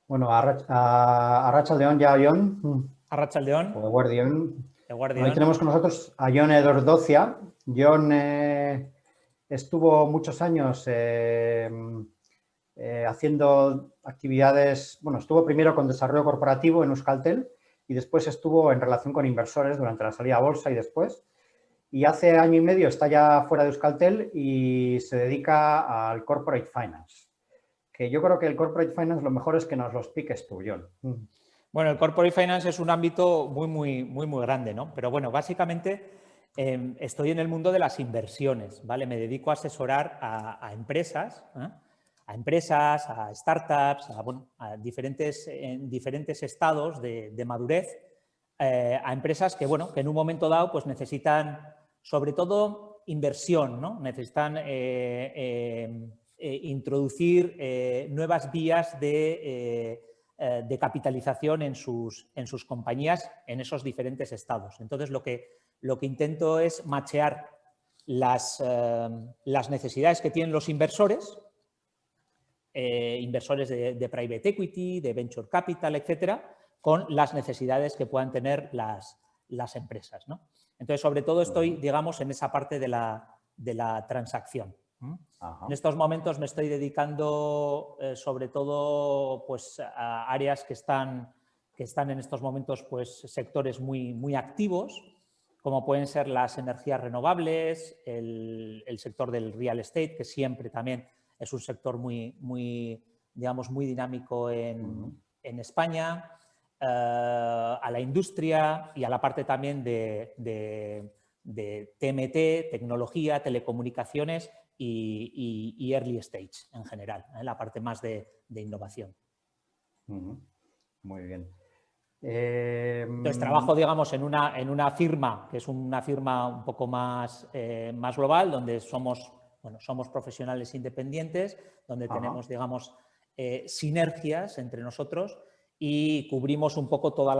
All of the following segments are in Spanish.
Bueno, Arratsaldeon ya, Jon, Arratsaldeon, o Eguerdion. Bueno, hoy Eguerdion. tenemos con nosotros a Jon Edordocia. Jon estuvo muchos años haciendo actividades, bueno, estuvo primero con desarrollo corporativo en Euskaltel y después estuvo en relación con inversores durante la salida a bolsa y después. Y hace año y medio está ya fuera de Euskaltel y se dedica al corporate finance. Que yo creo que el corporate finance lo mejor es que nos lo expliques tú, Jon. Bueno, el corporate finance es un ámbito muy grande, ¿no? Pero bueno, básicamente estoy en el mundo de las inversiones, ¿vale? Me dedico a asesorar a empresas, a startups, a diferentes estados de madurez, a empresas que, bueno, que en un momento dado pues necesitan, sobre todo, inversión, ¿no? Necesitan introducir nuevas vías de capitalización en sus compañías en esos diferentes estados. Entonces, lo que intento es machear las necesidades que tienen los inversores, inversores de private equity, de venture capital, etcétera, con las necesidades que puedan tener las empresas, ¿no? Entonces, sobre todo estoy, digamos, en esa parte de la transacción. Ajá. En estos momentos me estoy dedicando sobre todo pues, a áreas que están en estos momentos pues, sectores muy activos, como pueden ser las energías renovables, el sector del real estate, que siempre también es un sector digamos, muy dinámico en España, a la industria y a la parte también de TMT, tecnología, telecomunicaciones y early stage en general, la parte más de innovación. Muy bien. Entonces, trabajo, digamos, en una firma, que es una firma un poco más global, donde somos profesionales independientes, donde tenemos, digamos, sinergias entre nosotros y cubrimos un poco todas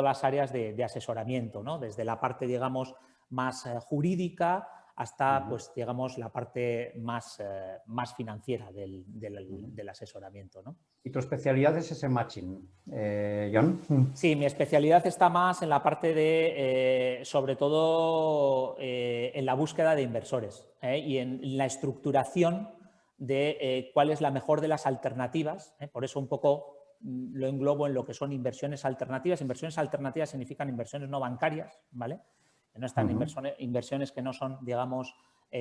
las áreas de asesoramiento, ¿no? Desde la parte, digamos, más jurídica hasta, pues, digamos, la parte más financiera del asesoramiento, ¿no? ¿Y tu especialidad es ese matching, Jon? Sí, mi especialidad está más en la parte de, sobre todo, en la búsqueda de inversores y en la estructuración de cuál es la mejor de las alternativas. Por eso un poco lo englobo en lo que son inversiones alternativas. Inversiones alternativas significan inversiones no bancarias, ¿vale? No están inversiones que no son, digamos,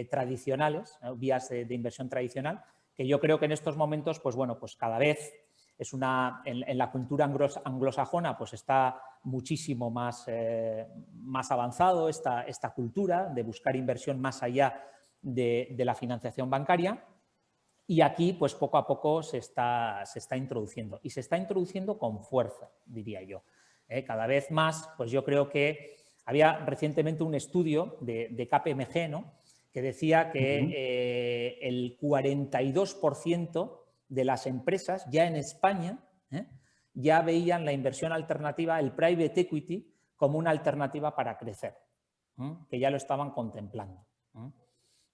tradicionales, vías de inversión tradicional, que yo creo que en estos momentos, pues bueno, pues cada vez en la cultura anglosajona pues está muchísimo más avanzado esta cultura de buscar inversión más allá de la financiación bancaria, y aquí pues poco a poco se está introduciendo, y se está introduciendo con fuerza, diría yo. Cada vez más, pues yo creo que había recientemente un estudio de KPMG, ¿no?, que decía que el 42% de las empresas ya en España ya veían la inversión alternativa, el private equity, como una alternativa para crecer, que ya lo estaban contemplando.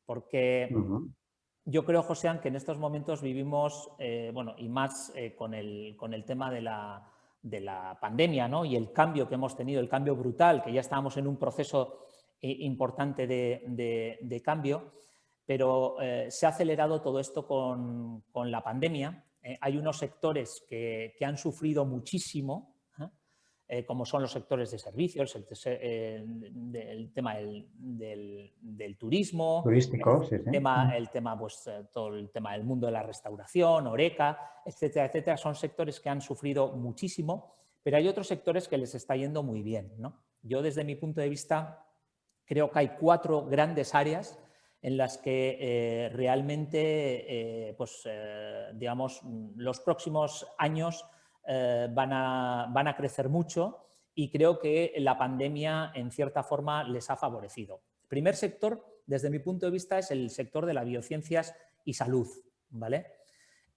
Porque yo creo, Joséan, que en estos momentos vivimos, bueno, y más con el tema de la pandemia, ¿no?, y el cambio que hemos tenido, el cambio brutal, que ya estábamos en un proceso importante de cambio, pero se ha acelerado todo esto con la pandemia. Hay unos sectores que han sufrido muchísimo, como son los sectores de servicios, el tema del turismo, Turístico, sí. el tema, pues, todo el tema del mundo de la restauración, Horeca, etcétera, etcétera. Son sectores que han sufrido muchísimo, pero hay otros sectores que les está yendo muy bien, ¿no? Yo, desde mi punto de vista, creo que hay 4 grandes áreas en las que realmente, digamos, los próximos años van a crecer mucho, y creo que la pandemia, en cierta forma, les ha favorecido. El primer sector, desde mi punto de vista, es el sector de las biociencias y salud, ¿vale?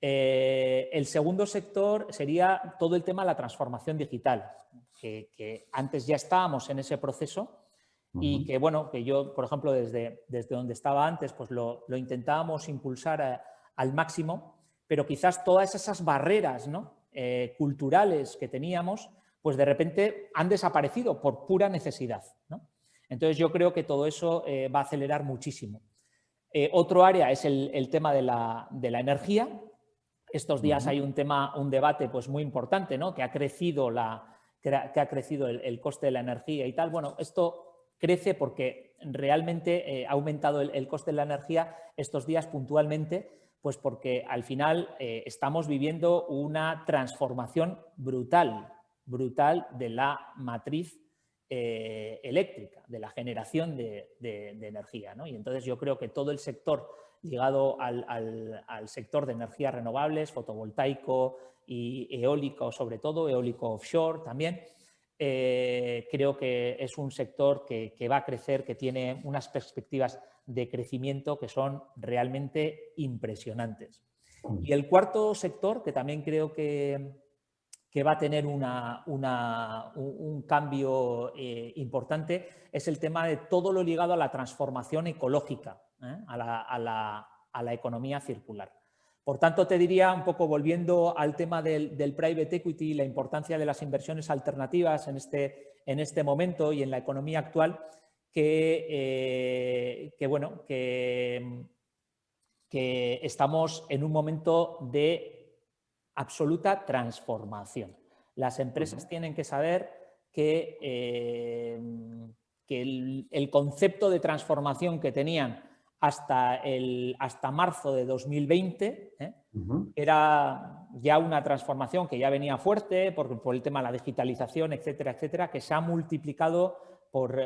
El segundo sector sería todo el tema de la transformación digital, que antes ya estábamos en ese proceso, y que, bueno, que yo, por ejemplo, desde donde estaba antes, pues lo intentábamos impulsar al máximo, pero quizás todas esas barreras, ¿no?, culturales que teníamos, pues de repente han desaparecido por pura necesidad, ¿no? Entonces yo creo que todo eso va a acelerar muchísimo. Otro área es el tema de la energía. Estos días hay un debate pues muy importante, ¿no? Que ha crecido el coste de la energía y tal. Bueno, esto crece porque realmente ha aumentado el coste de la energía estos días puntualmente, pues porque al final estamos viviendo una transformación brutal de la matriz eléctrica, de la generación de energía, ¿no? Y entonces yo creo que todo el sector ligado al sector de energías renovables, fotovoltaico y eólico, sobre todo, eólico offshore también, creo que es un sector que va a crecer, que tiene unas perspectivas de crecimiento que son realmente impresionantes. Y el cuarto sector, que también creo que va a tener un cambio importante, es el tema de todo lo ligado a la transformación ecológica, a la economía circular. Por tanto, te diría, un poco volviendo al tema del private equity y la importancia de las inversiones alternativas en este momento y en la economía actual, que estamos en un momento de absoluta transformación. Las empresas tienen que saber que el concepto de transformación que tenían hasta marzo de 2020 era ya una transformación que ya venía fuerte por el tema de la digitalización, etcétera, etcétera, que se ha multiplicado por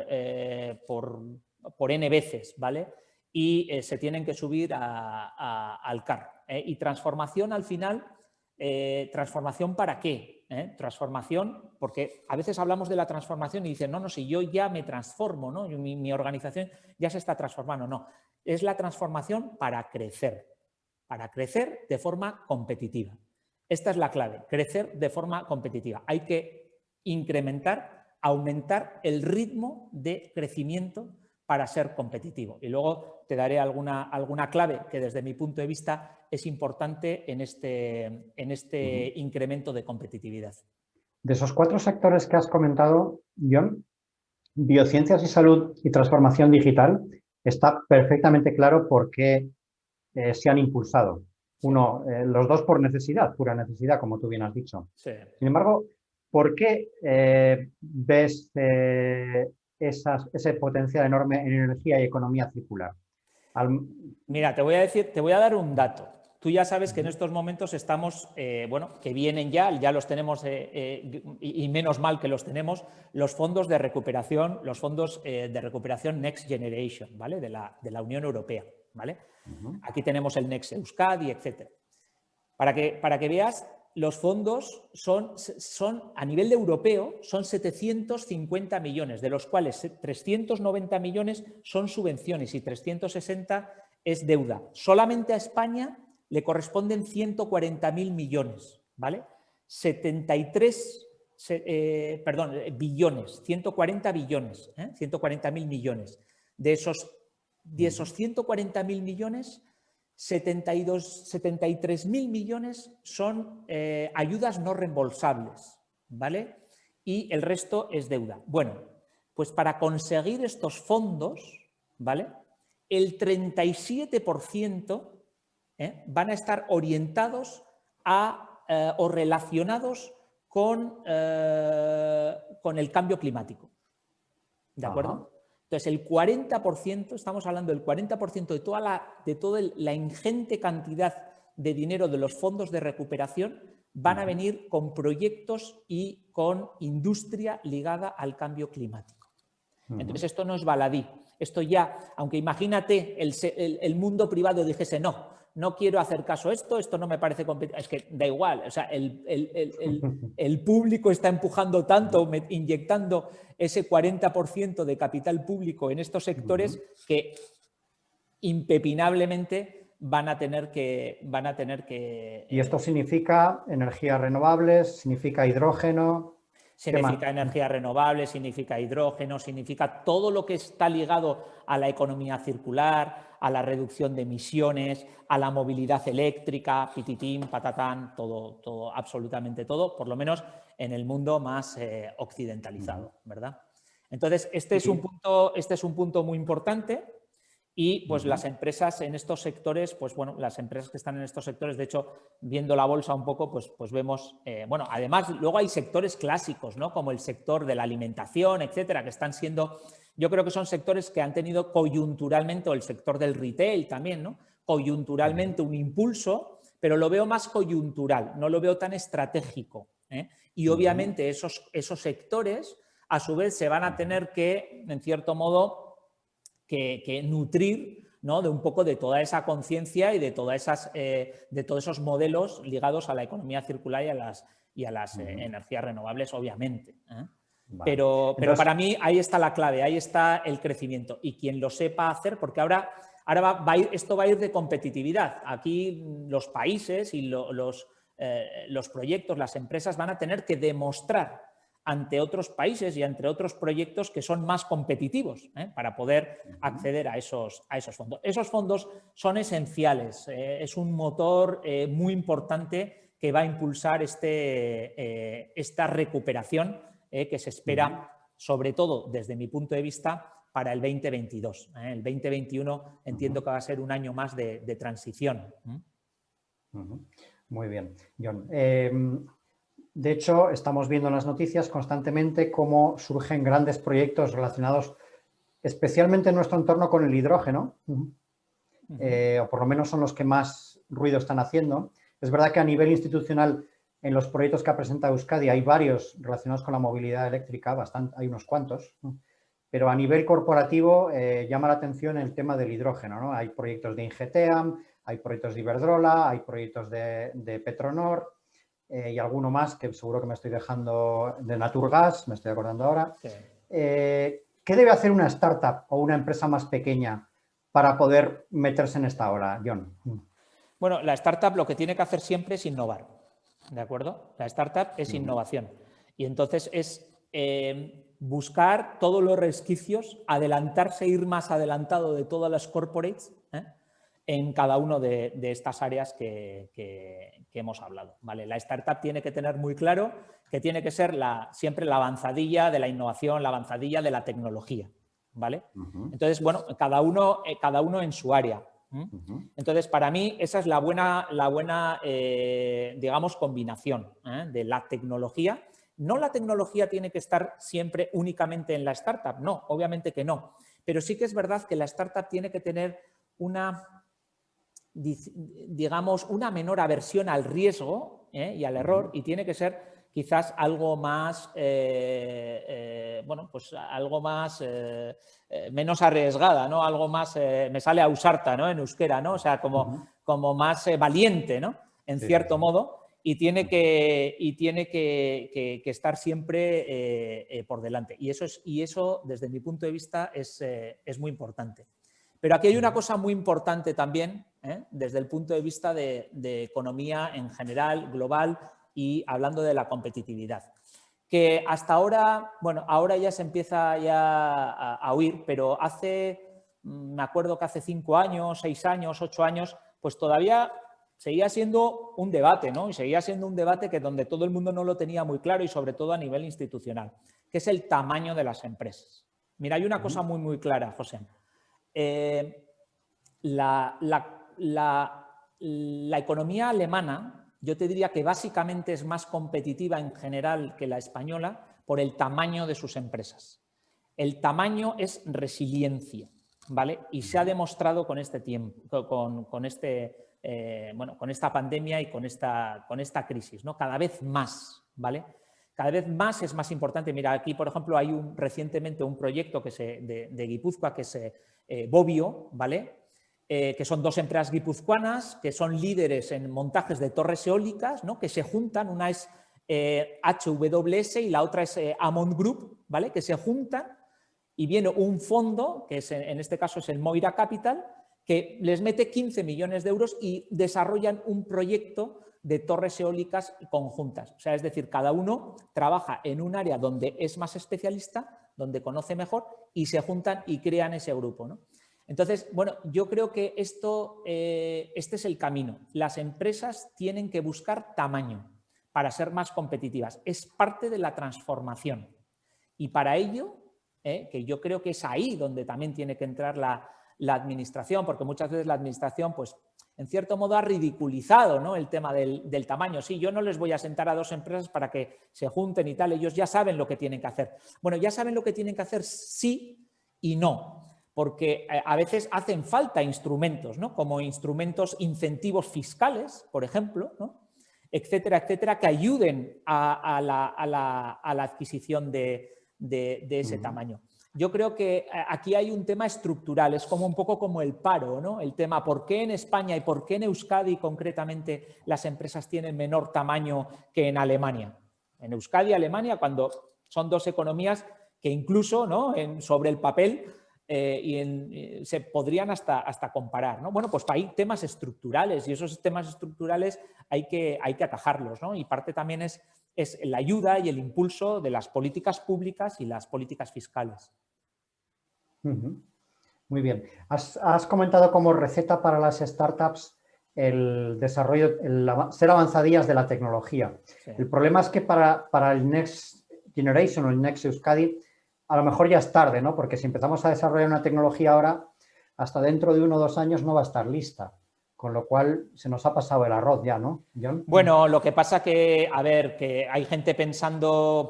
N veces, ¿vale? Y se tienen que subir al carro. Y transformación al final... ¿transformación para qué? Transformación, porque a veces hablamos de la transformación y dicen, no, si yo ya me transformo, ¿no? Mi organización ya se está transformando. No, es la transformación para crecer de forma competitiva. Esta es la clave, crecer de forma competitiva. Hay que aumentar el ritmo de crecimiento para ser competitivo. Y luego te daré alguna clave que desde mi punto de vista es importante en este incremento de competitividad. De esos 4 sectores que has comentado, John, biociencias y salud y transformación digital, está perfectamente claro por qué se han impulsado. Uno, los dos por necesidad, pura necesidad, como tú bien has dicho. Sí. Sin embargo, ¿por qué ves ese potencial enorme en energía y economía circular? Mira, te voy a dar un dato. Tú ya sabes que en estos momentos estamos, que vienen ya los tenemos y menos mal que los tenemos, los fondos de recuperación, Next Generation, ¿vale? De la Unión Europea, ¿vale? Aquí tenemos el Next Euskadi, etc. Para que veas, los fondos son a nivel europeo, son 750 millones, de los cuales 390 millones son subvenciones y 360 es deuda. Solamente a España le corresponden 140.000 millones, ¿vale? billones, 140 billones, 140.000 millones. De esos 140.000 millones, 73.000 millones son ayudas no reembolsables, ¿vale? Y el resto es deuda. Bueno, pues para conseguir estos fondos, ¿vale? El 37% van a estar orientados o relacionados con el cambio climático. ¿De acuerdo? Entonces, el 40%, estamos hablando del 40% de toda la ingente cantidad de dinero de los fondos de recuperación van a venir con proyectos y con industria ligada al cambio climático. Entonces, esto no es baladí. Esto ya, aunque imagínate el mundo privado dijese, no quiero hacer caso a esto no me parece competitivo. Es que da igual, o sea, el público está empujando tanto, inyectando ese 40% de capital público en estos sectores que impepinablemente van a tener que... ¿Y esto significa energías renovables, significa hidrógeno? Significa energía renovable, significa hidrógeno, significa todo lo que está ligado a la economía circular, a la reducción de emisiones, a la movilidad eléctrica, pititín, patatán, todo, absolutamente todo, por lo menos en el mundo más occidentalizado, ¿verdad? Entonces, este es un punto muy importante. Y pues las empresas en estos sectores, pues bueno, las empresas que están en estos sectores, de hecho, viendo la bolsa un poco, pues vemos, bueno, además luego hay sectores clásicos, ¿no? Como el sector de la alimentación, etcétera, que están siendo, yo creo que son sectores que han tenido coyunturalmente, o el sector del retail también, ¿no? Coyunturalmente un impulso, pero lo veo más coyuntural, no lo veo tan estratégico, ¿eh? Y obviamente esos sectores, a su vez, se van a tener que, en cierto modo, que nutrir, ¿no? De un poco de toda esa conciencia y de todos esos modelos ligados a la economía circular y a las energías renovables, obviamente, ¿eh? Vale. Pero Entonces, para mí ahí está la clave, ahí está el crecimiento. Y quien lo sepa hacer, porque ahora esto va a ir de competitividad. Aquí los países y los proyectos, las empresas van a tener que demostrar ante otros países y ante otros proyectos que son más competitivos, para poder acceder a esos fondos. Esos fondos son esenciales, es un motor muy importante que va a impulsar esta recuperación que se espera, sobre todo desde mi punto de vista, para el 2022. El 2021 entiendo que va a ser un año más de transición. Muy bien, John. De hecho, estamos viendo en las noticias constantemente cómo surgen grandes proyectos relacionados especialmente en nuestro entorno con el hidrógeno, o por lo menos son los que más ruido están haciendo. Es verdad que a nivel institucional, en los proyectos que ha presentado Euskadi hay varios relacionados con la movilidad eléctrica, hay unos cuantos, pero a nivel corporativo llama la atención el tema del hidrógeno, ¿no? Hay proyectos de Ingeteam, hay proyectos de Iberdrola, hay proyectos de Petronor, y alguno más que seguro que me estoy dejando, de Naturgas, me estoy acordando ahora. Sí. ¿Qué debe hacer una startup o una empresa más pequeña para poder meterse en esta ola, John? Bueno, la startup lo que tiene que hacer siempre es innovar, ¿de acuerdo? La startup es innovación y entonces es buscar todos los resquicios, adelantarse, ir más adelantado de todas las corporates, en cada una de estas áreas que hemos hablado, ¿vale? La startup tiene que tener muy claro que tiene que ser siempre la avanzadilla de la innovación, la avanzadilla de la tecnología, ¿vale? Entonces, bueno, cada uno en su área. Entonces, para mí, esa es la buena digamos, combinación de la tecnología. No la tecnología tiene que estar siempre únicamente en la startup, no, obviamente que no. Pero sí que es verdad que la startup tiene que tener digamos, una menor aversión al riesgo y al error, y tiene que ser quizás algo más, bueno, pues algo más, menos arriesgada, ¿no? Algo más, me sale ausarta, ¿no? En euskera, ¿no? O sea, como más valiente, ¿no? En cierto modo, y tiene que estar siempre por delante. Y eso, desde mi punto de vista, es muy importante. Pero aquí hay una cosa muy importante también, desde el punto de vista de economía en general, global, y hablando de la competitividad. Que hasta ahora, bueno, ahora ya se empieza ya a oír, pero me acuerdo que hace 5 años, 6 años, 8 años, pues todavía seguía siendo un debate, ¿no? Y seguía siendo un debate que donde todo el mundo no lo tenía muy claro y sobre todo a nivel institucional, que es el tamaño de las empresas. Mira, hay una cosa muy, muy clara, José. La economía alemana, yo te diría que básicamente es más competitiva en general que la española por el tamaño de sus empresas. El tamaño es resiliencia, ¿vale? Y se ha demostrado con este tiempo, con esta pandemia y con esta crisis, ¿no? Cada vez más, ¿vale? Cada vez más es más importante. Mira, aquí, por ejemplo, hay recientemente un proyecto de Guipúzcoa que es Bobio, ¿vale? Que son 2 empresas guipuzcoanas que son líderes en montajes de torres eólicas, ¿no? Que se juntan, una es HWS y la otra es Amont Group, ¿vale? Que se juntan y viene un fondo, que en este caso es el Moira Capital, que les mete 15 millones de euros y desarrollan un proyecto de torres eólicas conjuntas. O sea, es decir, cada uno trabaja en un área donde es más especialista, donde conoce mejor y se juntan y crean ese grupo, ¿no? Entonces, bueno, yo creo que este es el camino. Las empresas tienen que buscar tamaño para ser más competitivas. Es parte de la transformación. Y para ello, que yo creo que es ahí donde también tiene que entrar la administración, porque muchas veces la administración, pues, en cierto modo ha ridiculizado, ¿no?, el tema del tamaño. Sí, yo no les voy a sentar a dos empresas para que se junten y tal, ellos ya saben lo que tienen que hacer. Bueno, ya saben lo que tienen que hacer, sí y no, porque a veces hacen falta instrumentos, ¿no?, como instrumentos incentivos fiscales, por ejemplo, ¿no?, etcétera, etcétera, que ayuden a la adquisición de ese tamaño. Yo creo que aquí hay un tema estructural, es como un poco como el paro, ¿no? El tema, ¿por qué en España y por qué en Euskadi concretamente las empresas tienen menor tamaño que en Alemania? En Euskadi y Alemania, cuando son dos economías que incluso, ¿no?, sobre el papel se podrían hasta comparar, ¿no? Bueno, pues hay temas estructurales y esos temas estructurales hay que atajarlos, ¿no? Y parte también es la ayuda y el impulso de las políticas públicas y las políticas fiscales. Muy bien. Has comentado como receta para las startups el desarrollo, ser avanzadillas de la tecnología. Sí. El problema es que para el Next Generation o el Next Euskadi a lo mejor ya es tarde, ¿no? Porque si empezamos a desarrollar una tecnología ahora, hasta dentro de 1 o 2 años no va a estar lista. Con lo cual se nos ha pasado el arroz ya, ¿no, Jon? Bueno, lo que pasa que, a ver, que hay gente pensando,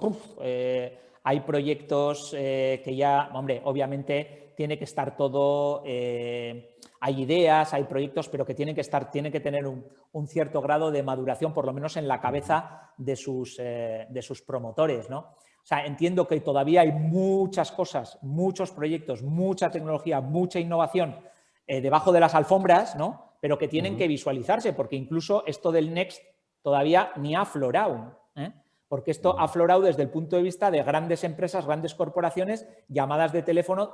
hay proyectos que ya, hombre, obviamente tiene que estar todo, hay ideas, hay proyectos, pero que tienen que tener un cierto grado de maduración, por lo menos en la cabeza de sus promotores, ¿no? O sea, entiendo que todavía hay muchas cosas, muchos proyectos, mucha tecnología, mucha innovación debajo de las alfombras, ¿no?, pero que tienen que visualizarse, porque incluso esto del Next todavía ni ha aflorado, porque esto ha aflorado desde el punto de vista de grandes empresas, grandes corporaciones, llamadas de teléfono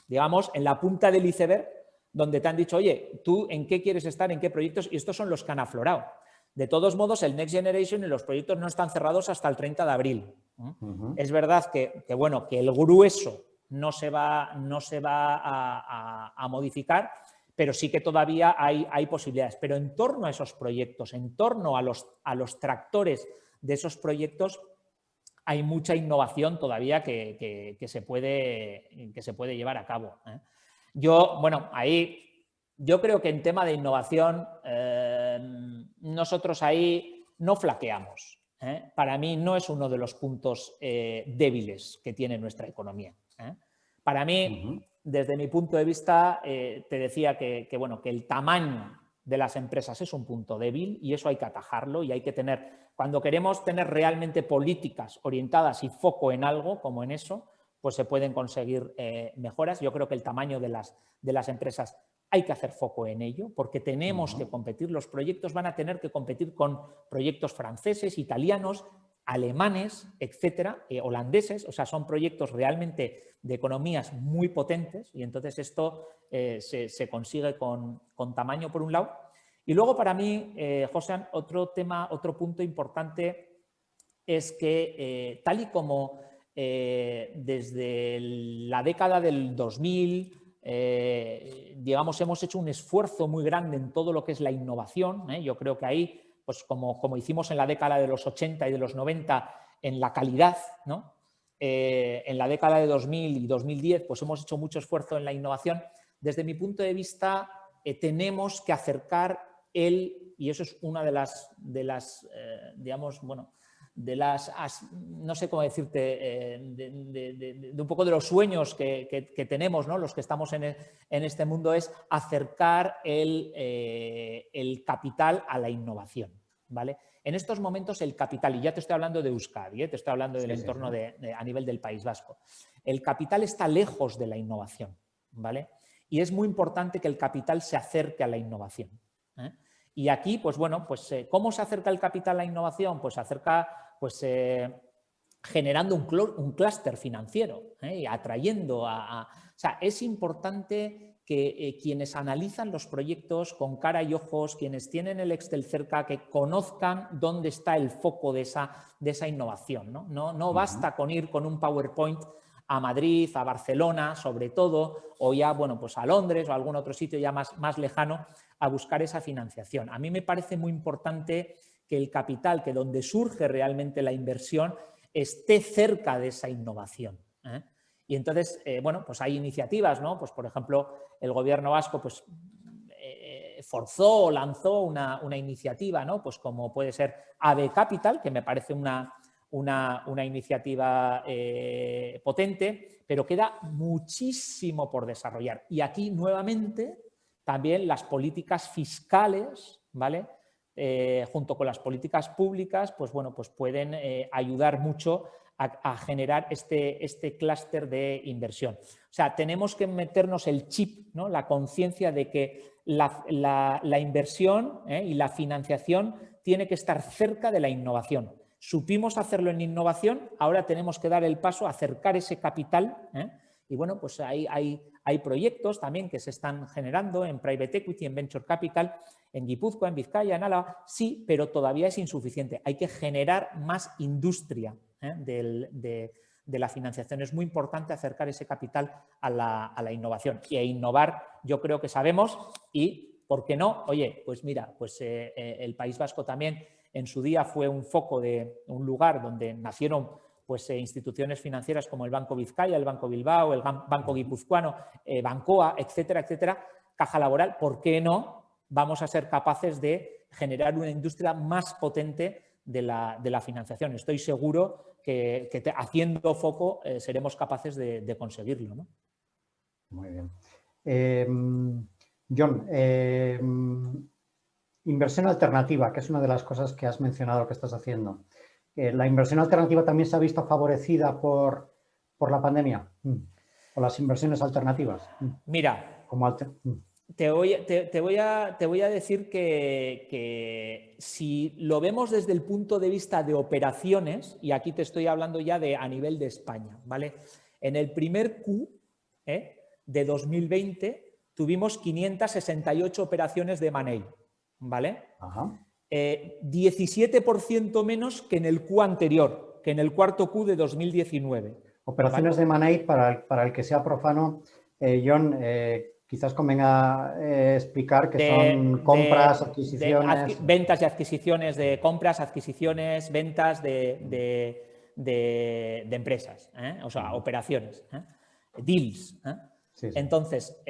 digamos, en la punta del iceberg, donde te han dicho, oye, ¿tú en qué quieres estar, en qué proyectos? Y estos son los que han aflorado. De todos modos, el Next Generation y los proyectos no están cerrados hasta el 30 de abril. Es verdad que el grueso no se va a modificar, pero sí que todavía hay posibilidades. Pero en torno a esos proyectos, en torno a los tractores de esos proyectos, hay mucha innovación todavía que se puede llevar a cabo. Yo creo que en tema de innovación nosotros ahí no flaqueamos. Para mí no es uno de los puntos débiles que tiene nuestra economía. Para mí, desde mi punto de vista, te decía que el tamaño de las empresas es un punto débil y eso hay que atajarlo y hay que tener, cuando queremos tener realmente políticas orientadas y foco en algo, como en eso, pues se pueden conseguir mejoras. Yo creo que el tamaño de las empresas hay que hacer foco en ello porque tenemos que competir. Los proyectos van a tener que competir con proyectos franceses, italianos, alemanes, etcétera, holandeses. O sea, son proyectos realmente de economías muy potentes y entonces esto se consigue con tamaño por un lado. Y luego para mí, José, otro punto importante es que tal y como desde la década del 2000, digamos, hemos hecho un esfuerzo muy grande en todo lo que es la innovación. Yo creo que ahí, pues como hicimos en la década de los 80 y de los 90 en la calidad, ¿no? En la década de 2000 y 2010 pues hemos hecho mucho esfuerzo en la innovación. Desde mi punto de vista tenemos que acercar y eso es una de las digamos, bueno, no sé cómo decirte, de un poco de los sueños que tenemos, ¿no?, los que estamos en este mundo, es acercar el capital a la innovación, ¿vale? En estos momentos el capital, y ya te estoy hablando de Euskadi, te estoy hablando del entorno a nivel del País Vasco, el capital está lejos de la innovación, ¿vale? Y es muy importante que el capital se acerque a la innovación. Y aquí, pues bueno, pues ¿cómo se acerca el capital a la innovación? Pues se acerca generando un clúster financiero y atrayendo o sea, es importante que quienes analizan los proyectos con cara y ojos, quienes tienen el Excel cerca, que conozcan dónde está el foco de esa innovación, ¿no? No basta con ir con un PowerPoint a Madrid, a Barcelona, sobre todo, o ya, bueno, pues a Londres o a algún otro sitio ya más lejano a buscar esa financiación. A mí me parece muy importante que el capital, que donde surge realmente la inversión, esté cerca de esa innovación, ¿eh? Y entonces, bueno, pues hay iniciativas, ¿no? Pues, por ejemplo, el gobierno vasco, pues, forzó o lanzó una iniciativa, ¿no? Pues como puede ser AB Capital, que me parece una iniciativa potente, pero queda muchísimo por desarrollar. Y aquí, nuevamente, también las políticas fiscales, ¿vale? Junto con las políticas públicas, pues bueno, pues pueden ayudar mucho a generar este clúster de inversión. O sea, tenemos que meternos el chip, ¿no? La conciencia de que la inversión y la financiación tiene que estar cerca de la innovación. Supimos hacerlo en innovación, ahora tenemos que dar el paso a acercar ese capital, y bueno, pues hay proyectos también que se están generando en Private Equity, en Venture Capital, en Guipúzcoa, en Vizcaya, en Álava, sí, pero todavía es insuficiente. Hay que generar más industria de la financiación. Es muy importante acercar ese capital a la innovación. Y a innovar yo creo que sabemos y, ¿por qué no? Oye, pues mira, pues el País Vasco también en su día fue un foco de un lugar donde nacieron pues, instituciones financieras como el Banco Vizcaya, el Banco Bilbao, el Banco Guipuzcoano, Bancoa, etcétera, etcétera, Caja Laboral. ¿Por qué no vamos a ser capaces de generar una industria más potente de la financiación? Estoy seguro que haciendo foco seremos capaces de conseguirlo, ¿no? Muy bien. John, inversión alternativa, que es una de las cosas que has mencionado que estás haciendo. ¿La inversión alternativa también se ha visto favorecida por la pandemia? ¿O las inversiones alternativas? Mira, te voy a decir que si lo vemos desde el punto de vista de operaciones, y aquí te estoy hablando ya a nivel de España, ¿vale? En el primer Q de 2020 tuvimos 568 operaciones de M&A, ¿vale? Ajá. 17% menos que en el Q anterior, que en el cuarto Q de 2019. Operaciones ¿vale? de M&A, para el que sea profano, John, quizás convenga explicar que son compras, adquisiciones... ventas y adquisiciones de compras, adquisiciones, ventas de empresas, o sea, operaciones, deals. Sí, sí. Entonces,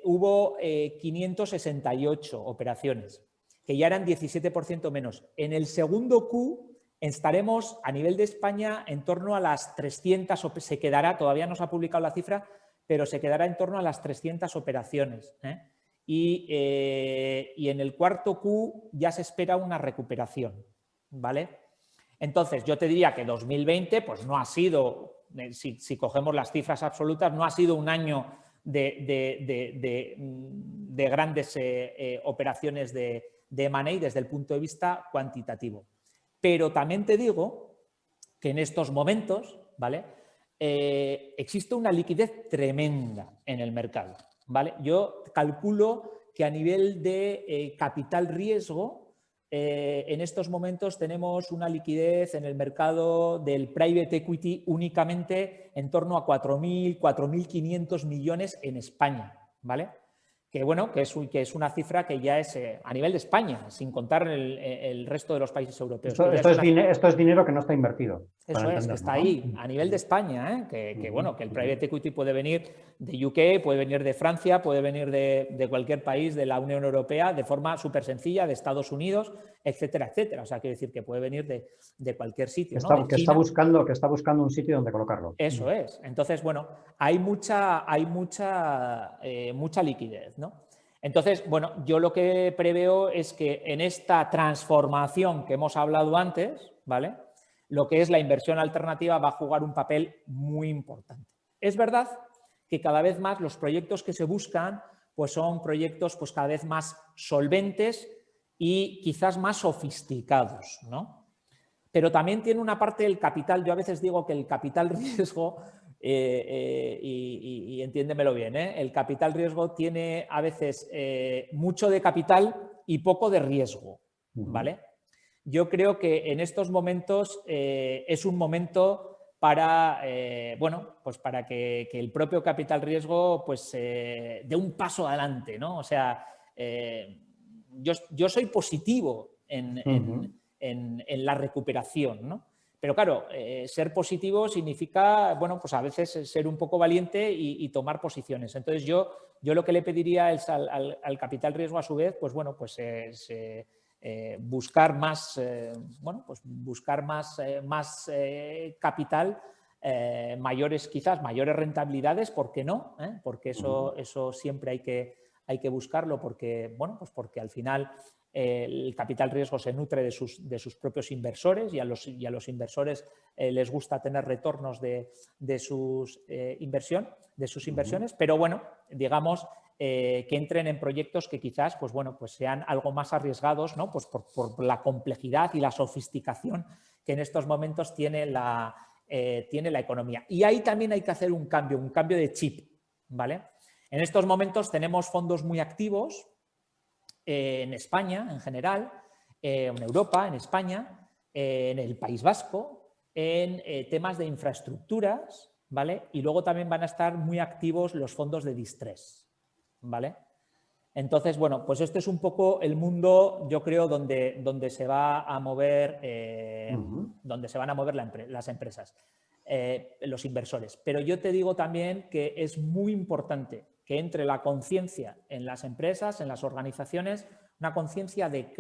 hubo 568 operaciones, que ya eran 17% menos. En el segundo Q estaremos a nivel de España en torno a las 300, se quedará, todavía no se ha publicado la cifra, pero se quedará en torno a las 300 operaciones. Y en el cuarto Q ya se espera una recuperación, ¿vale? Entonces, yo te diría que 2020 pues no ha sido, si cogemos las cifras absolutas, no ha sido un año de grandes operaciones de M&A desde el punto de vista cuantitativo. Pero también te digo que en estos momentos, ¿vale? Existe una liquidez tremenda en el mercado, ¿vale? Yo calculo que a nivel de capital riesgo, en estos momentos tenemos una liquidez en el mercado del private equity únicamente en torno a 4.000, 4.500 millones en España, ¿vale? Que bueno, que es una cifra que ya es a nivel de España, sin contar el resto de los países europeos. Esto es dinero que no está invertido. Eso es, que está ahí, a nivel de España, que bueno, que el private equity puede venir de UK, puede venir de Francia, puede venir de cualquier país de la Unión Europea de forma súper sencilla, de Estados Unidos, etcétera, etcétera. O sea, quiere decir que puede venir de cualquier sitio, ¿no? Que está buscando un sitio donde colocarlo. Eso es. Entonces, bueno, hay mucha liquidez, ¿no? Entonces, bueno, yo lo que preveo es que en esta transformación que hemos hablado antes, ¿vale?, lo que es la inversión alternativa va a jugar un papel muy importante. Es verdad que cada vez más los proyectos que se buscan pues son proyectos pues cada vez más solventes y quizás más sofisticados, ¿no? Pero también tiene una parte del capital. Yo a veces digo que el capital riesgo, y entiéndemelo bien, el capital riesgo tiene a veces mucho de capital y poco de riesgo, ¿vale? Yo creo que en estos momentos es un momento para, bueno, pues para que el propio capital riesgo pues, dé un paso adelante, ¿no? O sea, yo soy positivo en la recuperación, ¿no? Pero claro, ser positivo significa, bueno, pues a veces ser un poco valiente y tomar posiciones. Entonces yo lo que le pediría es al capital riesgo a su vez, pues bueno, pues buscar más, bueno, pues buscar más capital, quizás mayores rentabilidades, ¿por qué no? Porque eso siempre hay que buscarlo, porque, bueno, pues porque al final el capital riesgo se nutre de sus propios inversores y a los inversores les gusta tener retornos de sus inversiones, pero bueno, digamos que entren en proyectos que quizás pues bueno, pues sean algo más arriesgados, ¿no? Pues por la complejidad y la sofisticación que en estos momentos tiene la economía. Y ahí también hay que hacer un cambio de chip, ¿vale? En estos momentos tenemos fondos muy activos en España en general, en Europa, en España, en el País Vasco, en temas de infraestructuras, ¿vale? Y luego también van a estar muy activos los fondos de distress, ¿vale? Entonces, bueno, pues este es un poco el mundo, yo creo, donde se va a mover, donde se van a mover las empresas, los inversores. Pero yo te digo también que es muy importante que entre la conciencia en las empresas, en las organizaciones, una conciencia de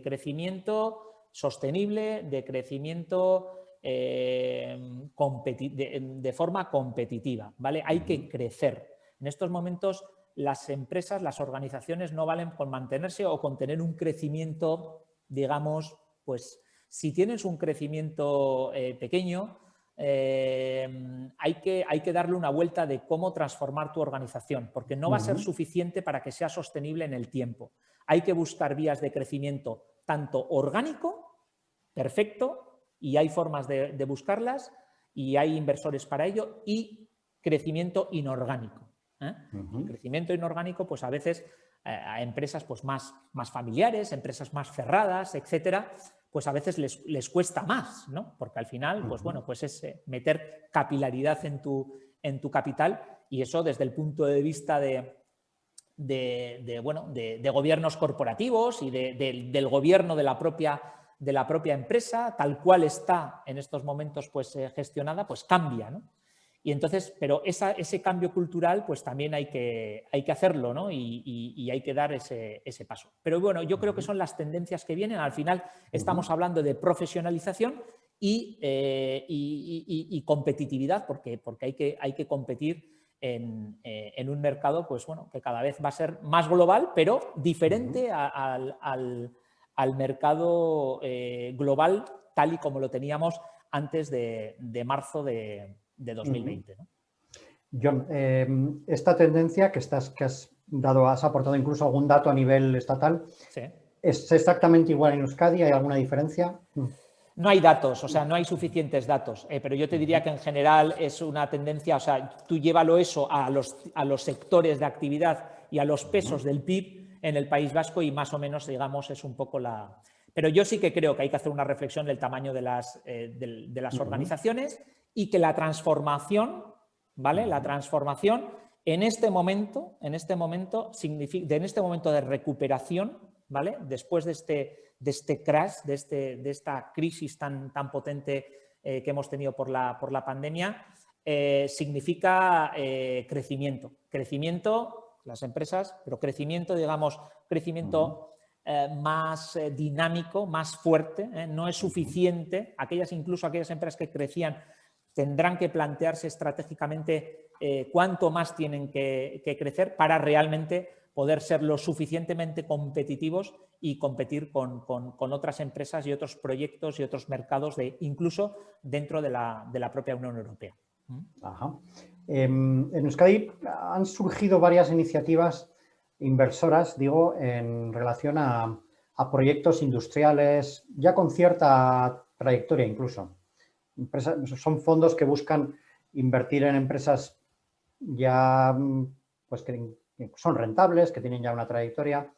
crecimiento sostenible, de crecimiento de forma competitiva, ¿vale? Hay que crecer. En estos momentos las empresas, las organizaciones no valen con mantenerse o con tener un crecimiento, digamos, pues si tienes un crecimiento pequeño, hay que darle una vuelta de cómo transformar tu organización, porque no va a ser suficiente para que sea sostenible en el tiempo. Hay que buscar vías de crecimiento tanto orgánico, perfecto, y hay formas de buscarlas y hay inversores para ello, y crecimiento inorgánico. El crecimiento inorgánico, pues a veces a empresas pues más familiares, empresas más cerradas, etcétera, pues a veces les cuesta más, ¿no? Porque al final, pues bueno, pues es meter capilaridad en tu capital, y eso desde el punto de vista de gobiernos corporativos y del gobierno de la propia empresa, tal cual está en estos momentos pues gestionada, pues cambia, ¿no? Y entonces, pero ese cambio cultural pues también hay que hacerlo, ¿no? Y hay que dar ese paso. Pero bueno, yo creo que son las tendencias que vienen. Al final estamos hablando de profesionalización y competitividad, porque hay que competir en un mercado pues, bueno, que cada vez va a ser más global, pero diferente al mercado global tal y como lo teníamos antes de marzo de 2020. ¿no? John, esta tendencia que has aportado incluso algún dato a nivel estatal, sí. ¿es exactamente igual en Euskadi? ¿Hay alguna diferencia? No hay datos, o sea, no hay suficientes datos, pero yo te diría que en general es una tendencia, o sea, tú llévalo eso a los sectores de actividad y a los pesos del PIB en el País Vasco y más o menos, digamos, es un poco la... Pero yo sí que creo que hay que hacer una reflexión del tamaño de las organizaciones y que la transformación, ¿vale? La transformación en este momento de recuperación, ¿vale? Después de este crash, de esta crisis tan potente que hemos tenido por la pandemia, significa crecimiento. Crecimiento, las empresas, pero crecimiento, digamos, más dinámico, más fuerte. No es suficiente. Incluso aquellas empresas que crecían tendrán que plantearse estratégicamente cuánto más tienen que crecer para realmente poder ser lo suficientemente competitivos y competir con otras empresas y otros proyectos y otros mercados, incluso dentro de la propia Unión Europea. Ajá. En Euskadi han surgido varias iniciativas inversoras, digo, en relación a proyectos industriales ya con cierta trayectoria incluso. Son fondos que buscan invertir en empresas ya pues que son rentables, que tienen ya una trayectoria,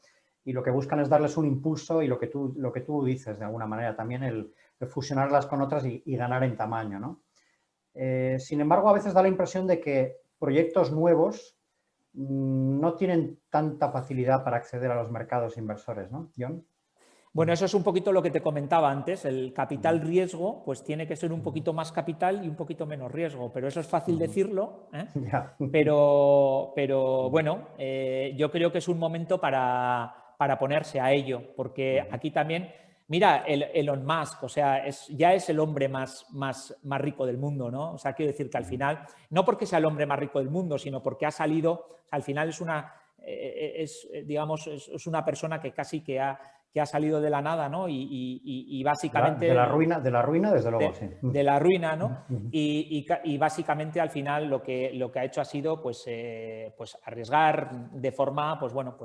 y lo que buscan es darles un impulso y lo que tú dices de alguna manera también, el fusionarlas con otras y ganar en tamaño, ¿no? Sin embargo, a veces da la impresión de que proyectos nuevos no tienen tanta facilidad para acceder a los mercados inversores, ¿no, Jon? Bueno, eso es un poquito lo que te comentaba antes. El capital riesgo, pues tiene que ser un poquito más capital y un poquito menos riesgo, pero eso es fácil decirlo, ¿eh? Yeah. Pero bueno, yo creo que es un momento para ponerse a ello, porque aquí también, mira, Elon Musk, o sea, ya es el hombre más rico del mundo, ¿no? O sea, quiero decir que al final, no porque sea el hombre más rico del mundo, sino porque ha salido, o sea, al final es una persona que casi que ha salido de la nada, ¿no? Y básicamente... De la ruina, desde luego, sí. De la ruina, ¿no? Y básicamente al final lo que ha hecho ha sido pues arriesgar de forma, pues bueno,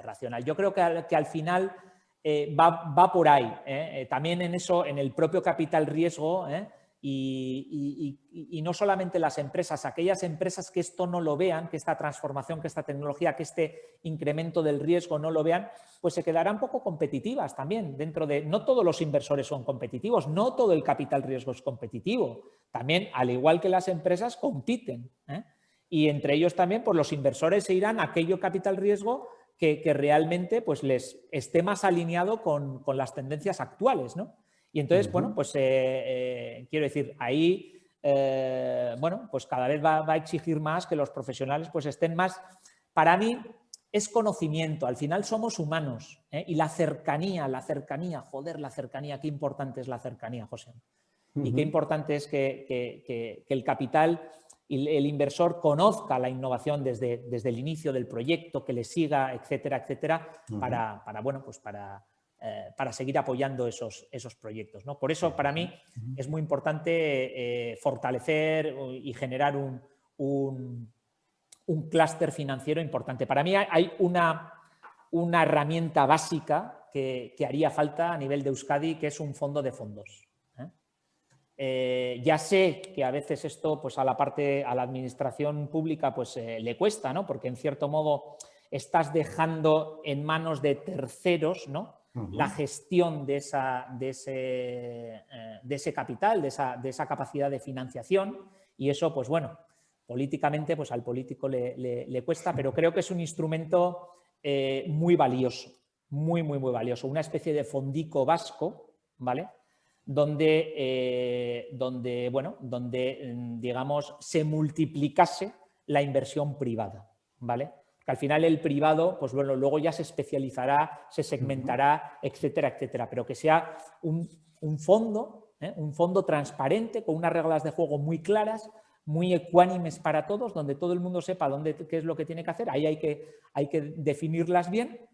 racional. Yo creo que al final va por ahí. También en eso, en el propio capital riesgo, y no solamente las empresas, aquellas empresas que esto no lo vean, que esta transformación, que esta tecnología, que este incremento del riesgo no lo vean, pues se quedarán poco competitivas también dentro de... No todos los inversores son competitivos, no todo el capital riesgo es competitivo. También, al igual que las empresas, compiten. Y entre ellos también, pues los inversores se irán a aquello capital riesgo que realmente pues, les esté más alineado con las tendencias actuales, ¿no? Y entonces, bueno, pues quiero decir, ahí, bueno, pues cada vez va a exigir más que los profesionales pues estén más... Para mí es conocimiento, al final somos humanos, y la cercanía, joder, la cercanía, qué importante es la cercanía, José. Y qué importante es que el capital y el inversor conozca la innovación desde el inicio del proyecto, que le siga, etcétera, etcétera, para seguir apoyando esos proyectos, ¿no? Por eso, para mí, es muy importante fortalecer y generar un clúster financiero importante. Para mí hay una herramienta básica que haría falta a nivel de Euskadi, que es un fondo de fondos. Ya sé que a veces esto pues a la administración pública pues le cuesta, ¿no? Porque en cierto modo estás dejando en manos de terceros, ¿no? La gestión de ese capital, de esa capacidad de financiación, y eso pues bueno, políticamente pues al político le cuesta, pero creo que es un instrumento muy valioso, muy valioso, una especie de fondico vasco, ¿vale? Donde digamos, se multiplicase la inversión privada, ¿vale? Que al final el privado, pues bueno, luego ya se especializará, se segmentará, etcétera, etcétera, pero que sea un fondo transparente, con unas reglas de juego muy claras, muy ecuánimes para todos, donde todo el mundo sepa qué es lo que tiene que hacer. Ahí hay que definirlas bien.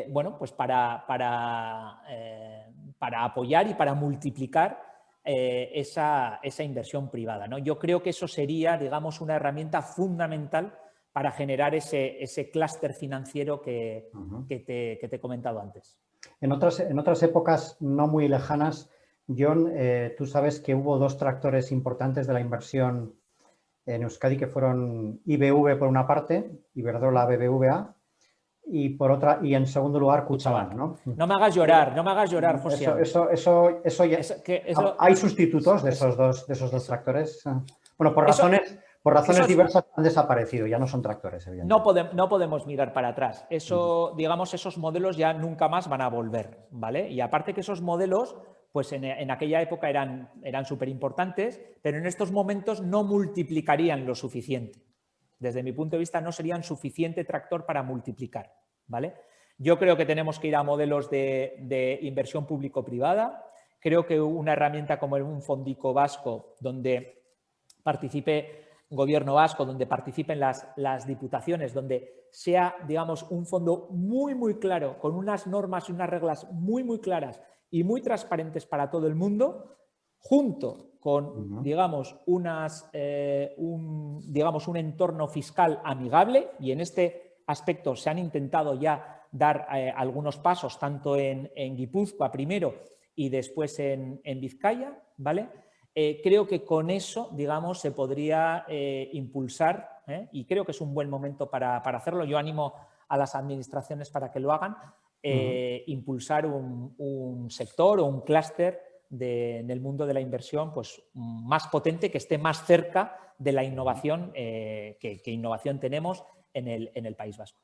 Bueno, pues para apoyar y para multiplicar esa inversión privada, ¿no? Yo creo que eso sería, digamos, una herramienta fundamental para generar ese clúster financiero que te he comentado antes. En otras épocas no muy lejanas, Jon, tú sabes que hubo dos tractores importantes de la inversión en Euskadi, que fueron IBV por una parte, Iberdrola BBVA, y por otra, y en segundo lugar Kutxabank, ¿no? No me hagas llorar, José. ¿Hay sustitutos de esos dos tractores? Bueno, por razones diversas han desaparecido, ya no son tractores, evidentemente. No podemos mirar para atrás. Digamos, esos modelos ya nunca más van a volver, ¿vale? Y aparte que esos modelos, pues en aquella época eran súper importantes, pero en estos momentos no multiplicarían lo suficiente. Desde mi punto de vista, no serían suficiente tractor para multiplicar, ¿vale? Yo creo que tenemos que ir a modelos de inversión público-privada. Creo que una herramienta como un fondico vasco, donde participe gobierno vasco, donde participen las diputaciones, donde sea, digamos, un fondo muy claro, con unas normas y unas reglas muy claras y muy transparentes para todo el mundo, junto con, digamos, un entorno fiscal amigable, y en este aspecto se han intentado ya dar algunos pasos, tanto en Guipúzcoa primero y después en Vizcaya, ¿vale? Creo que con eso, digamos, se podría impulsar, y creo que es un buen momento para hacerlo. Yo animo a las administraciones para que lo hagan, impulsar un sector o un clúster en el mundo de la inversión pues, más potente, que esté más cerca de la innovación que innovación tenemos en el País Vasco.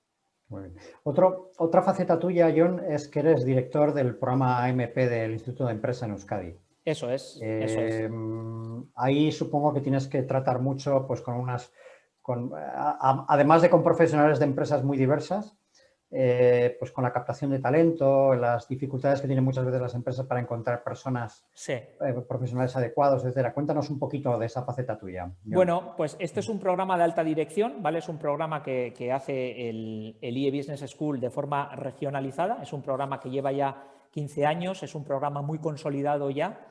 Muy bien. Otra faceta tuya, Jon, es que eres director del programa AMP del Instituto de Empresa en Euskadi. Eso es, eso es. Ahí supongo que tienes que tratar mucho pues, además de con profesionales de empresas muy diversas, pues con la captación de talento, las dificultades que tienen muchas veces las empresas para encontrar personas profesionales adecuados, etc. Cuéntanos un poquito de esa faceta tuya, Jon. Bueno, pues este es un programa de alta dirección, ¿vale? Es un programa que hace el IE Business School de forma regionalizada. Es un programa que lleva ya 15 años, es un programa muy consolidado ya.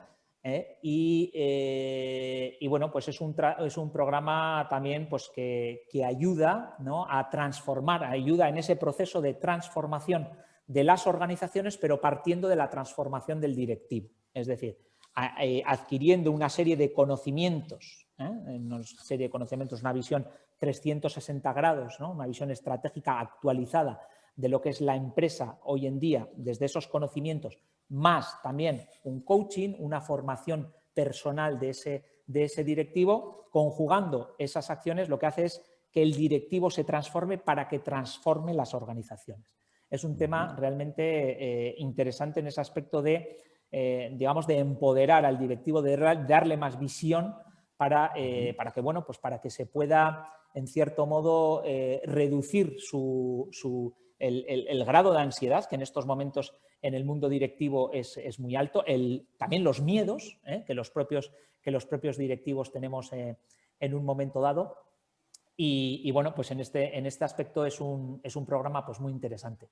Y bueno, pues es un programa también pues, que ayuda, ¿no?, a transformar, ayuda en ese proceso de transformación de las organizaciones, pero partiendo de la transformación del directivo. Es decir, adquiriendo una serie de conocimientos, una visión 360 grados, ¿no?, una visión estratégica actualizada de lo que es la empresa hoy en día, desde esos conocimientos, más también un coaching, una formación personal de ese directivo, conjugando esas acciones, lo que hace es que el directivo se transforme para que transforme las organizaciones. Es un tema realmente interesante en ese aspecto de, digamos, de empoderar al directivo, de darle más visión para que, bueno, pues para que se pueda, en cierto modo, reducir el grado de ansiedad, que en estos momentos en el mundo directivo es muy alto, también los miedos que los propios directivos tenemos en un momento dado. Y bueno, pues en este aspecto es un programa pues muy interesante.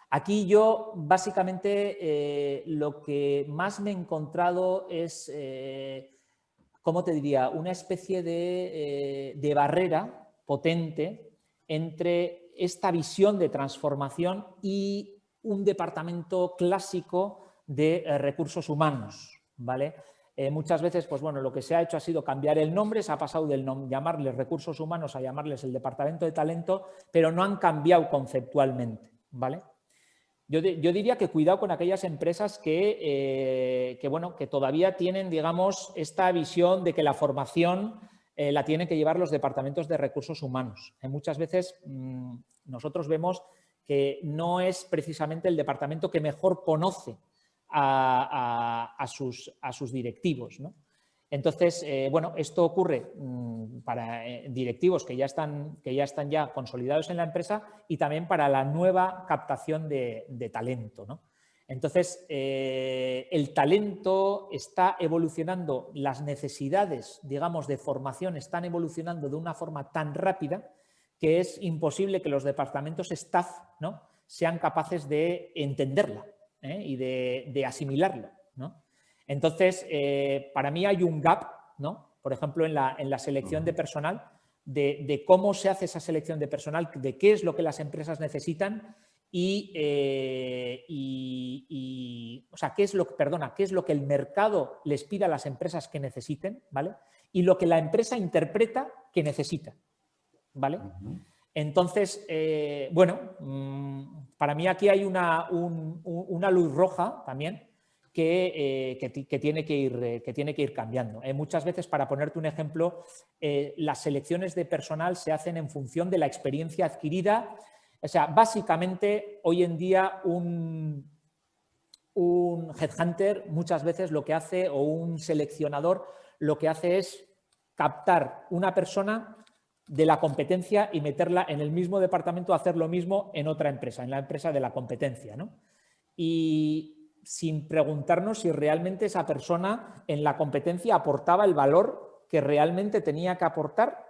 Aquí yo básicamente lo que más me he encontrado es, ¿cómo te diría?, una especie de barrera potente entre esta visión de transformación y un departamento clásico de recursos humanos, ¿vale? Muchas veces, pues bueno, lo que se ha hecho ha sido cambiar el nombre, se ha pasado del llamarles recursos humanos a llamarles el departamento de talento, pero no han cambiado conceptualmente, ¿vale? Yo diría que cuidado con aquellas empresas que todavía tienen, digamos, esta visión de que la formación la tienen que llevar los departamentos de recursos humanos. Muchas veces nosotros vemos que no es precisamente el departamento que mejor conoce a sus directivos, ¿no? Entonces, bueno, esto ocurre para directivos que ya están ya consolidados en la empresa y también para la nueva captación de talento, ¿no? Entonces, el talento está evolucionando, las necesidades, digamos, de formación están evolucionando de una forma tan rápida que es imposible que los departamentos staff, ¿no?, sean capaces de entenderla y de asimilarla, ¿no? Entonces, para mí hay un gap, ¿no?, por ejemplo, en la selección de personal, de cómo se hace esa selección de personal, de qué es lo que las empresas necesitan o sea, qué es lo que el mercado les pide a las empresas que necesiten, ¿vale? Y lo que la empresa interpreta que necesita, ¿vale? Entonces, bueno, para mí aquí hay una luz roja también que tiene que ir cambiando. Muchas veces, para ponerte un ejemplo, las selecciones de personal se hacen en función de la experiencia adquirida. O sea, básicamente, hoy en día un headhunter muchas veces lo que hace, o un seleccionador, lo que hace es captar una persona de la competencia y meterla en el mismo departamento a hacer lo mismo en otra empresa, en la empresa de la competencia, ¿no? Y sin preguntarnos si realmente esa persona en la competencia aportaba el valor que realmente tenía que aportar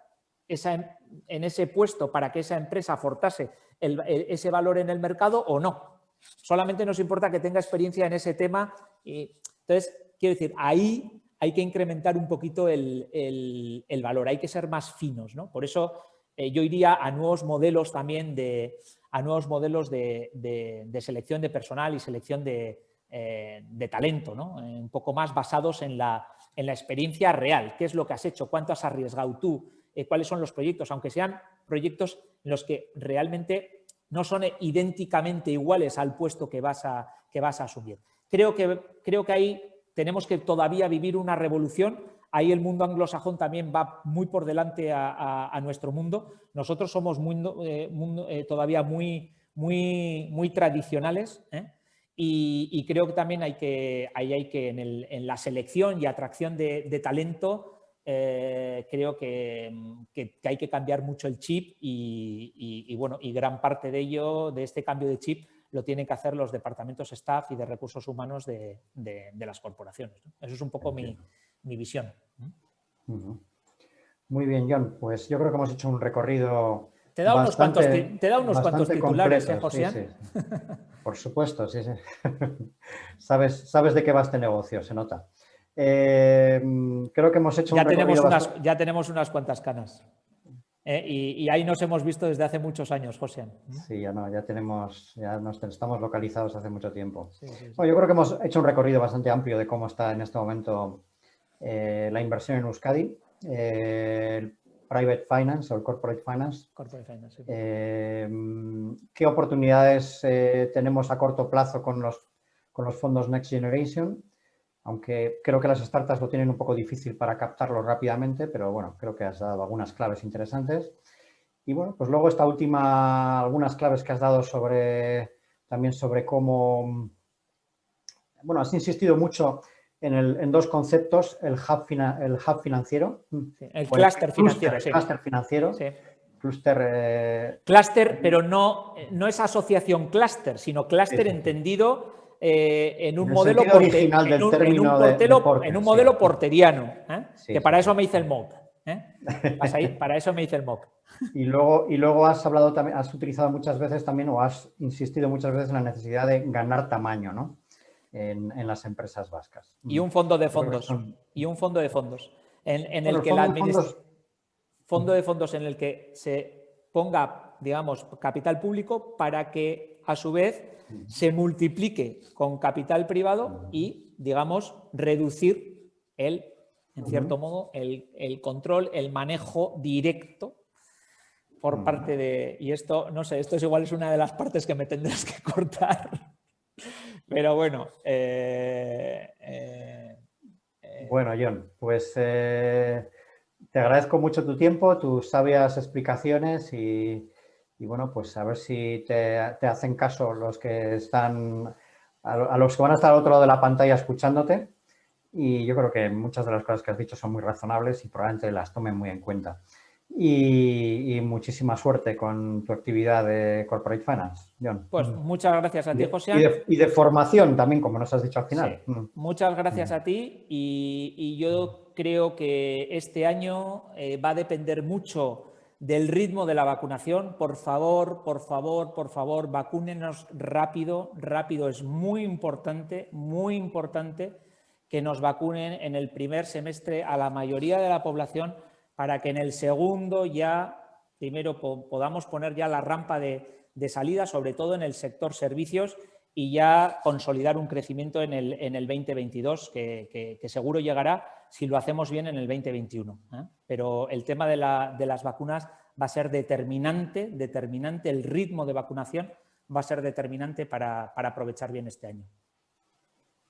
en ese puesto para que esa empresa aportase ese valor en el mercado o no. Solamente nos importa que tenga experiencia en ese tema. Entonces, quiero decir, ahí hay que incrementar un poquito el valor, hay que ser más finos, ¿no? Por eso yo iría a nuevos modelos también de selección de personal y selección de talento, ¿no? Un poco más basados en la experiencia real. ¿Qué es lo que has hecho? ¿Cuánto has arriesgado tú? ¿Cuáles son los proyectos? Aunque sean proyectos en los que realmente no son idénticamente iguales al puesto que vas a asumir. Creo que ahí tenemos que todavía vivir una revolución. Ahí el mundo anglosajón también va muy por delante a nuestro mundo. Nosotros somos todavía muy tradicionales, ¿eh? Y creo que también hay que en la selección y atracción de talento, creo que hay que cambiar mucho el chip y gran parte de ello, de este cambio de chip, lo tienen que hacer los departamentos staff y de recursos humanos de las corporaciones, ¿no? Eso es un poco mi visión. Muy bien, John. Pues yo creo que hemos hecho un recorrido te da unos cuantos titulares, completo, José. Sí. Por supuesto, sí. Sabes de qué va este negocio, se nota. Creo que hemos hecho un recorrido ya tenemos unas cuantas canas. Y ahí nos hemos visto desde hace muchos años, José. Sí, ya estamos localizados hace mucho tiempo. Sí. Bueno, yo creo que hemos hecho un recorrido bastante amplio de cómo está en este momento la inversión en Euskadi, el Private Finance o el Corporate Finance. Sí. ¿Qué oportunidades tenemos a corto plazo con los fondos Next Generation? Aunque creo que las startups lo tienen un poco difícil para captarlo rápidamente, pero bueno, creo que has dado algunas claves interesantes. Y bueno, pues luego algunas claves que has dado también sobre cómo, bueno, has insistido mucho en dos conceptos, el hub financiero. Sí, el clúster financiero. El clúster financiero. Sí. Clúster, pero no es asociación clúster, sino clúster entendido en un modelo original del término en un modelo porteriano, que para eso me hice el MOOC. Para eso me hice el MOOC. Y luego has utilizado muchas veces también, o has insistido muchas veces en la necesidad de ganar tamaño, ¿no? En las empresas vascas. Y un fondo de fondos. En el que fondo de fondos en el que se ponga, digamos, capital público para que, a su vez, se multiplique con capital privado y, digamos, reducir en cierto modo, el control, el manejo directo por parte de... Y esto, no sé, esto igual es una de las partes que me tendrás que cortar. Pero bueno. Bueno, John, pues te agradezco mucho tu tiempo, tus sabias explicaciones y bueno, pues a ver si te hacen caso los que están, a los que van a estar al otro lado de la pantalla escuchándote. Y yo creo que muchas de las cosas que has dicho son muy razonables y probablemente las tomen muy en cuenta. Y muchísima suerte con tu actividad de Corporate Finance, John. Pues muchas gracias a ti, José. Y de formación también, como nos has dicho al final. Sí. Muchas gracias a ti y yo creo que este año va a depender mucho del ritmo de la vacunación. Por favor, vacúnenos rápido. Es muy importante que nos vacunen en el primer semestre a la mayoría de la población para que en el segundo ya, primero, podamos poner ya la rampa de salida, sobre todo en el sector servicios, y ya consolidar un crecimiento en el 2022 que seguro llegará si lo hacemos bien en el 2021. Pero el tema de las vacunas va a ser determinante, el ritmo de vacunación va a ser determinante para aprovechar bien este año.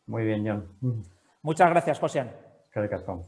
Muy bien, John. Muchas gracias, José. Qué ricasco.